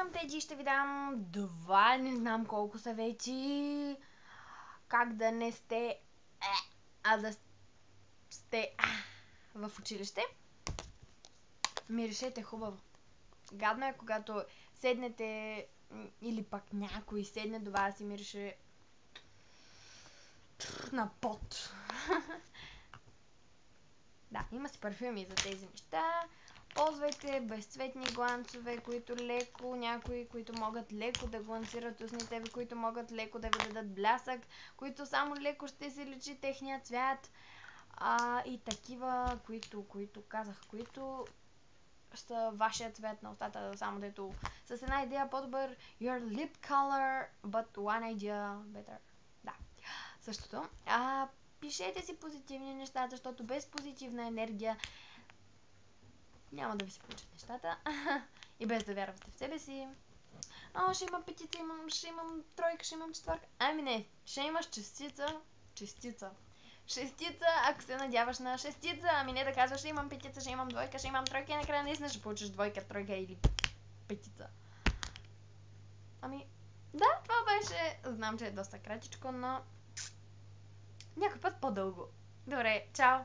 съм Теджи, ще ви дам два, не знам колко съвети. Как да не сте, а да сте в училище. Миришете хубаво. Гадно е, когато седнете или пък някой седне до вас и мирише на пот. Да, има си парфюми за тези неща. Ползвайте безцветни гланцове, които леко, някои, които могат леко да гланцират устните ви, които могат леко да ви дадат блясък, които само леко ще се личи техния цвят. И такива, които са вашия цвет на устата, само дето с една идея по-добър. Your lip color, but one idea better. Да, същото. Пишете си позитивни неща, защото без позитивна енергия няма да ви се получат нещата. И без да вярвате в себе си. Ще имам петица, ще имам тройка, ще имам четвърка. Ами не, ще имаш шестица, ако се надяваш на шестица. Ами не да казваш, ще имам петица, ще имам двойка, ще имам тройка и накрая наистина ще получиш двойка, тройка или петица. Ами, да, това беше, знам, че е доста кратичко, но някой път по-дълго. Добре, чао!